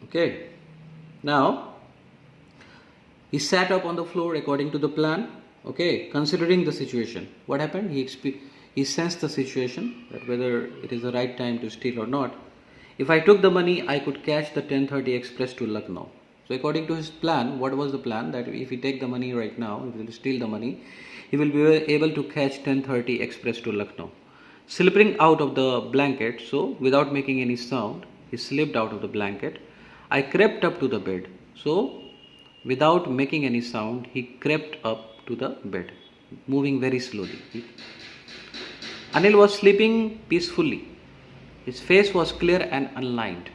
Okay. Now he sat up on the floor according to the plan. Okay, considering the situation, what happened? He sensed the situation, that whether it is the right time to steal or not. If I took the money, I could catch the 10:30 express to Lucknow. So according to his plan, what was the plan? That if he take the money right now, he will steal the money, he will be able to catch 10:30 express to Lucknow. Slipping out of the blanket, so without making any sound, he slipped out of the blanket. I crept up to the bed. So without making any sound, he crept up to the bed, moving very slowly. Anil was sleeping peacefully. His face was clear and unlined.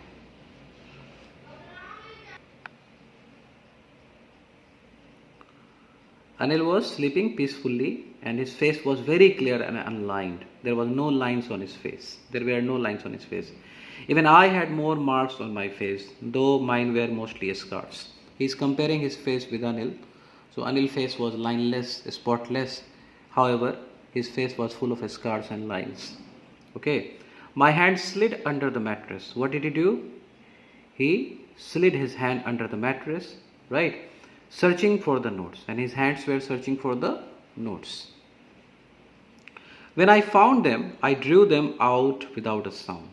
Anil was sleeping peacefully and his face was very clear and unlined. There was no lines on his face. There were no lines on his face. Even I had more marks on my face, though mine were mostly scars. He is comparing his face with Anil. So Anil's face was lineless, spotless. However, his face was full of scars and lines. Okay. My hand slid under the mattress. What did he do? He slid his hand under the mattress, right? Searching for the notes, and his hands were searching for the notes. When I found them, I drew them out without a sound.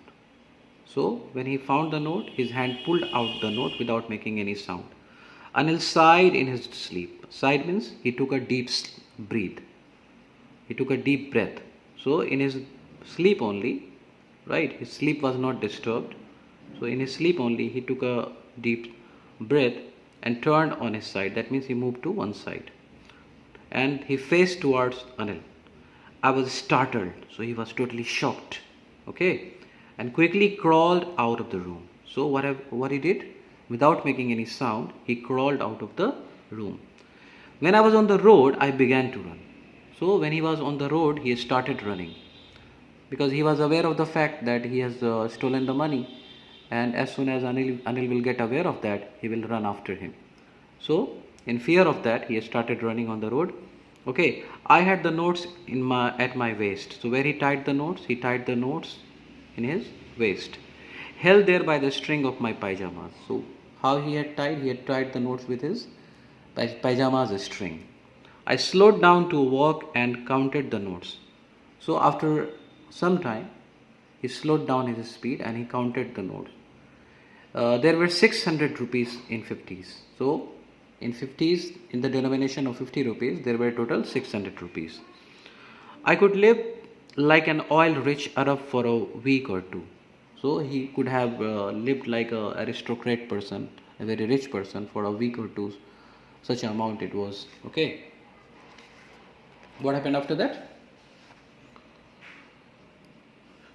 So when he found the note, his hand pulled out the note without making any sound. Anil sighed in his sleep. Sighed means he took a deep breath. He took a deep breath. So in his sleep only, right, his sleep was not disturbed. So in his sleep only, he took a deep breath and turned on his side. That means he moved to one side. And he faced towards Anil. I was startled. So he was totally shocked. Okay. And quickly crawled out of the room. So what he did? Without making any sound, he crawled out of the room. When I was on the road, I began to run. So when he was on the road, he started running. Because he was aware of the fact that he has stolen the money. And as soon as Anil will get aware of that, he will run after him. So in fear of that, he started running on the road. Okay, I had the notes at my waist. So where he tied the notes in his waist, held there by the string of my pajamas. So how he had tied? He had tied the notes with his pajamas string. I slowed down to walk and counted the notes. So after some time, he slowed down his speed and he counted the notes. There were 600 rupees in 50s. So in 50s, in the denomination of 50 rupees, there were total 600 rupees. I could live like an oil-rich Arab for a week or two. So he could have lived like an aristocrat person, a very rich person for a week or two. Such an amount it was. Okay. What happened after that?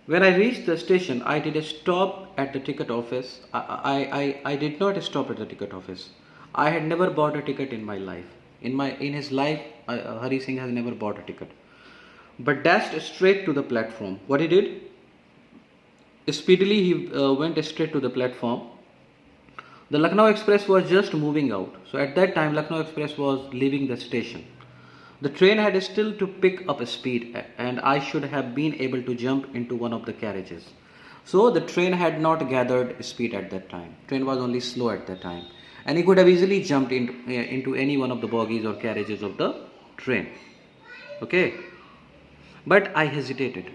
When I reached the station, I did a stop at the ticket office. I did not stop at the ticket office. I had never bought a ticket in my life. In his life, Hari Singh has never bought a ticket. But dashed straight to the platform. What he did? Speedily, he went straight to the platform. The Lucknow Express was just moving out. So at that time, Lucknow Express was leaving the station. The train had still to pick up speed and I should have been able to jump into one of the carriages. So the train had not gathered speed at that time. Train was only slow at that time. And he could have easily jumped into any one of the bogies or carriages of the train. Okay. But I hesitated.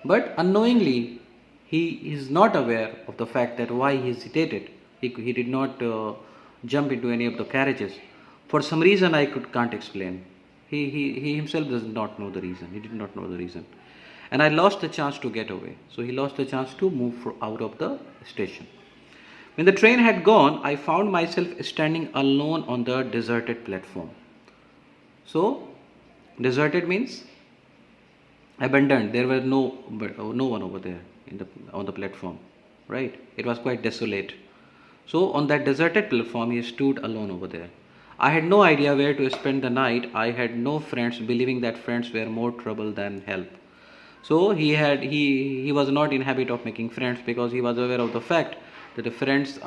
But unknowingly, he is not aware of the fact that why he hesitated. He did not jump into any of the carriages. For some reason I can't explain. He himself does not know the reason. He did not know the reason. And I lost the chance to get away. So he lost the chance to move out of the station. When the train had gone, I found myself standing alone on the deserted platform. So, deserted means abandoned. There were no one over there on the platform. Right? It was quite desolate. So on that deserted platform, he stood alone over there. I had no idea where to spend the night. I had no friends, believing that friends were more trouble than help. So he was not in habit of making friends because he was aware of the fact that the friends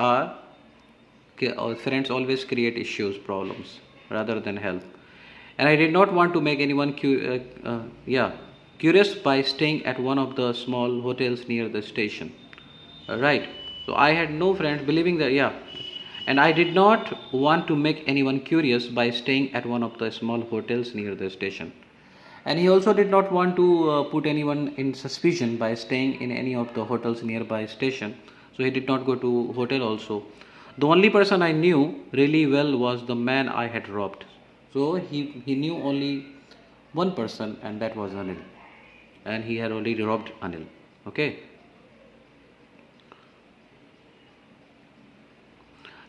always create issues, problems rather than help. And I did not want to make anyone curious by staying at one of the small hotels near the station. Right. So I had no friends, believing that, yeah. And I did not want to make anyone curious by staying at one of the small hotels near the station. And he also did not want to put anyone in suspicion by staying in any of the hotels nearby station. So he did not go to hotel also. The only person I knew really well was the man I had robbed. So he knew only one person, and that was Anil. And he had already robbed Anil. Okay.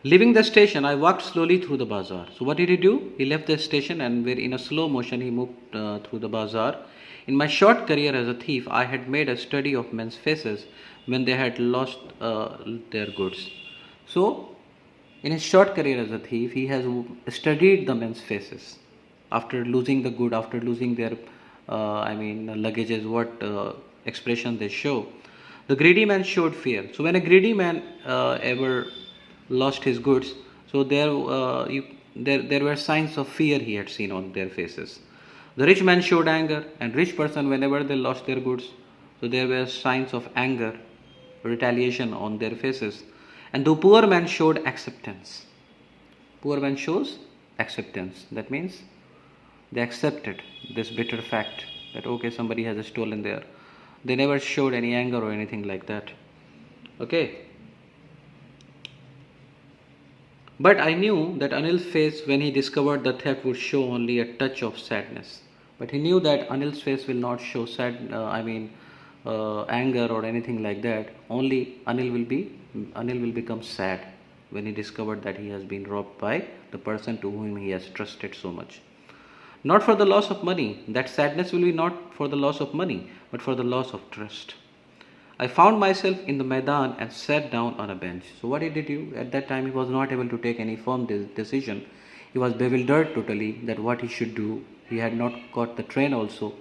Leaving the station, I walked slowly through the bazaar. So what did he do? He left the station and in a slow motion he moved through the bazaar. In my short career as a thief, I had made a study of men's faces when they had lost their goods. So, in his short career as a thief, he has studied the men's faces. After losing the good, after losing their, luggages, what expression they show. The greedy man showed fear. So when a greedy man ever lost his goods, so there were signs of fear he had seen on their faces. The rich man showed anger, and rich person, whenever they lost their goods, so there were signs of anger, retaliation on their faces. And the poor man showed acceptance. Poor man shows acceptance. That means they accepted this bitter fact that okay, somebody has stolen there. They never showed any anger or anything like that. Okay. But I knew that Anil's face when he discovered the theft would show only a touch of sadness. But he knew that Anil's face will not show anger or anything like that. Only Anil will become sad when he discovered that he has been robbed by the person to whom he has trusted so much. Not for the loss of money. That sadness will be not for the loss of money, but for the loss of trust. I found myself in the Maidan and sat down on a bench. So what did he do? At that time he was not able to take any firm decision. He was bewildered totally that what he should do. He had not caught the train also.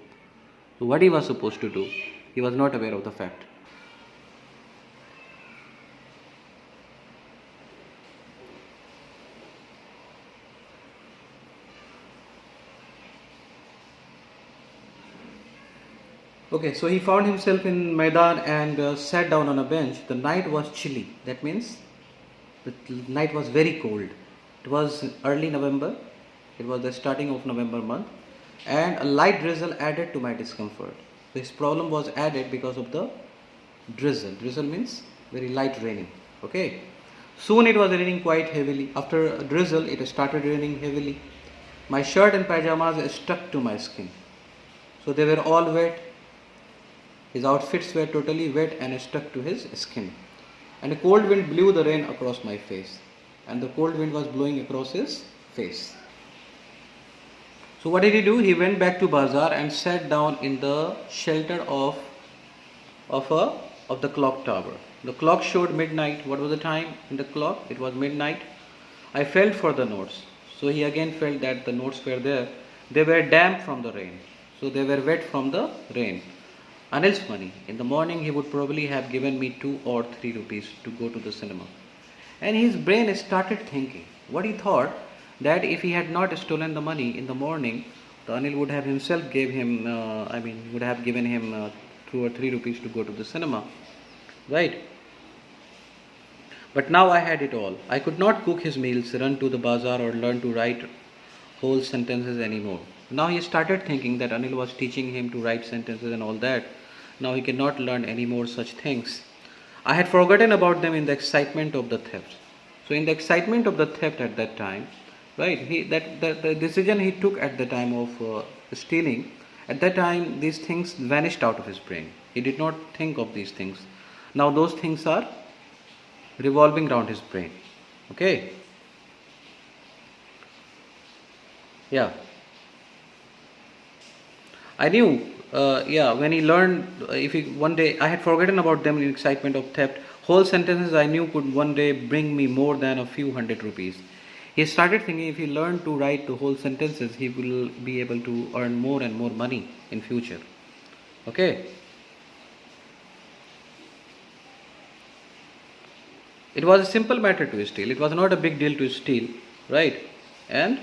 So what he was supposed to do? He was not aware of the fact. Okay, so he found himself in Maidan and sat down on a bench. The night was chilly. That means the night was very cold. It was early November. It was the starting of November month. And a light drizzle added to my discomfort. This problem was added because of the drizzle. Drizzle means very light raining. Okay. Soon it was raining quite heavily. After a drizzle, it started raining heavily. My shirt and pajamas stuck to my skin. So they were all wet. His outfits were totally wet and stuck to his skin. And a cold wind blew the rain across my face. And the cold wind was blowing across his face. So what did he do? He went back to bazaar and sat down in the shelter of the clock tower. The clock showed midnight. What was the time in the clock? It was midnight. I felt for the notes. So he again felt that the notes were there. They were damp from the rain. So they were wet from the rain. Anil's money. In the morning he would probably have given me 2 or 3 rupees to go to the cinema. And his brain started thinking. What he thought, that if he had not stolen the money in the morning, the Anil would have himself would have given him 2 or 3 rupees to go to the cinema. Right? But now I had it all. I could not cook his meals, run to the bazaar or learn to write whole sentences anymore. Now he started thinking that Anil was teaching him to write sentences and all that. Now he cannot learn any more such things. I had forgotten about them in the excitement of the theft. So in the excitement of the theft at that time, right, the decision he took at the time of stealing, at that time these things vanished out of his brain. He did not think of these things. Now those things are revolving around his brain. Okay? Yeah. I knew, when he learned, one day, I had forgotten about them in excitement of theft. Whole sentences I knew could one day bring me more than a few hundred rupees. He started thinking if he learned to write the whole sentences, he will be able to earn more and more money in future. Okay. It was a simple matter to steal. It was not a big deal to steal, right? And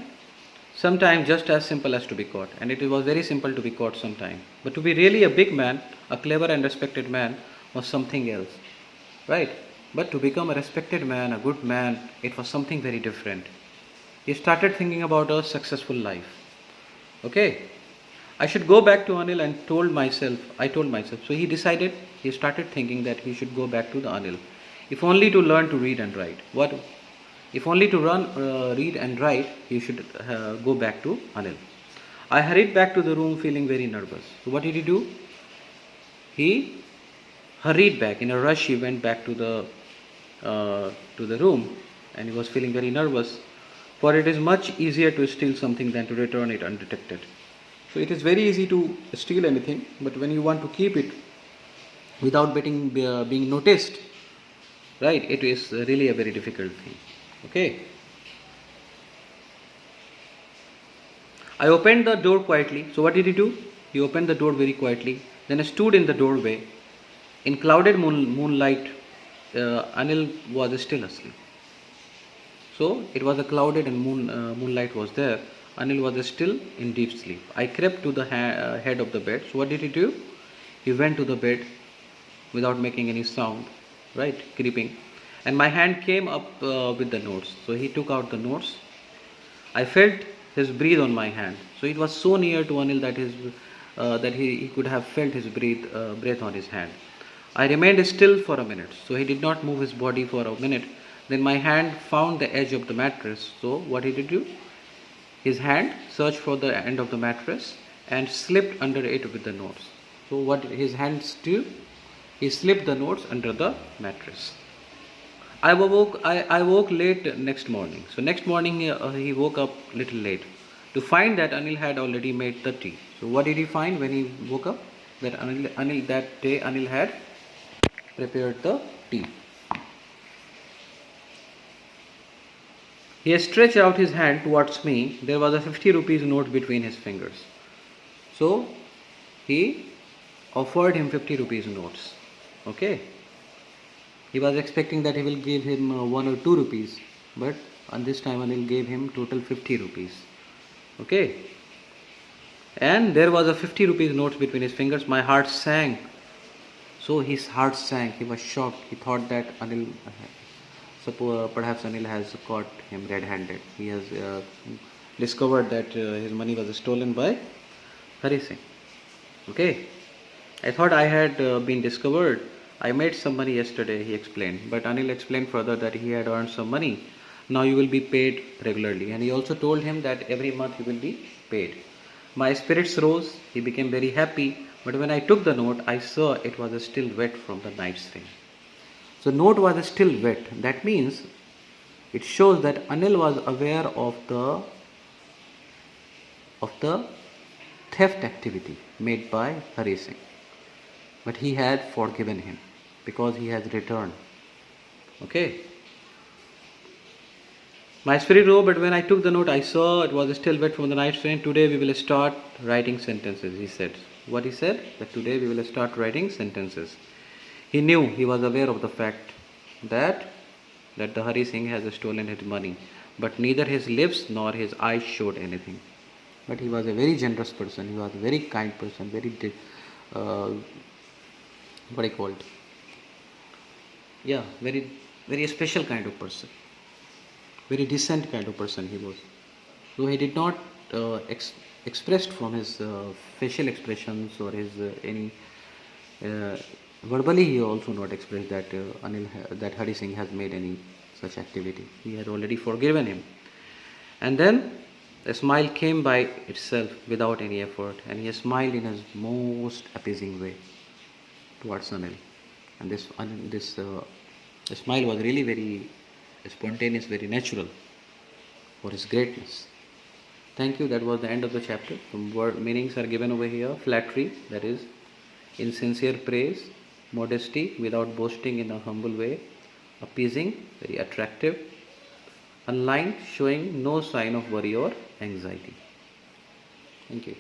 sometimes just as simple as to be caught. And it was very simple to be caught sometime. But to be really a big man, a clever and respected man, was something else. Right? But to become a respected man, a good man, it was something very different. He started thinking about a successful life. Okay, I should go back to Anil, and I told myself. So he started thinking that he should go back to the Anil. If only to learn to read and write. If only to read and write, he should go back to Anil. I hurried back to the room feeling very nervous. So what did he do? He hurried back. In a rush, he went back to the room, and he was feeling very nervous. For it is much easier to steal something than to return it undetected. So it is very easy to steal anything, but when you want to keep it without being noticed, right, it is really a very difficult thing. Okay. I opened the door quietly. So what did he do? He opened the door very quietly. Then I stood in the doorway. In clouded moonlight, Anil was still asleep. So it was a clouded and moonlight was there. Anil was still in deep sleep. I crept to the head of the bed. So what did he do? He went to the bed without making any sound, right? Creeping. And my hand came up with the notes. So he took out the notes. I felt his breath on my hand. So it was so near to Anil that he could have felt his breath on his hand. I remained still for a minute. So he did not move his body for a minute. Then my hand found the edge of the mattress. So what did he do? His hand searched for the end of the mattress and slipped under it with the notes. So what his hands do? He slipped the notes under the mattress. I woke late next morning. So next morning he woke up little late to find that Anil had already made the tea. So what did he find when he woke up? That Anil had prepared the tea. He stretched out his hand towards me. There was a 50 rupees note between his fingers. So he offered him 50 rupees notes. Okay. He was expecting that he will give him 1 or 2 rupees. But on this time Anil gave him total 50 rupees. Okay. And there was a 50 rupees note between his fingers. My heart sank. So his heart sank. He was shocked. He thought that perhaps Anil has caught him red-handed. He has discovered that his money was stolen by Hari Singh. Okay. I thought I had been discovered. I made some money yesterday, he explained. But Anil explained further that he had earned some money. Now you will be paid regularly. And he also told him that every month you will be paid. My spirits rose. He became very happy. But when I took the note, I saw it was still wet from the night's rain. So note was still wet. That means it shows that Anil was aware of the theft activity made by Hari Singh. But he had forgiven him because he has returned. Okay. My spirit rose, but when I took the note, I saw it was still wet from the night's rain. Today we will start writing sentences, he said. What he said? That today we will start writing sentences. He knew, he was aware of the fact that the Hari Singh has stolen his money. But neither his lips nor his eyes showed anything. But he was a very generous person. He was a very kind person. Very, what I call it? Yeah, very, very special kind of person. Very decent kind of person he was. So he did not expressed from his facial expressions or his any verbally, he also not expressed that that Hari Singh has made any such activity. He had already forgiven him. And then a smile came by itself without any effort, and he smiled in his most appeasing way towards Anil. And this smile was really very spontaneous, very natural for his greatness. Thank you. That was the end of the chapter. Some word meanings are given over here. Flattery, that is insincere praise. Modesty, without boasting, in a humble way. Appeasing, very attractive. Unlined, showing no sign of worry or anxiety. Thank you.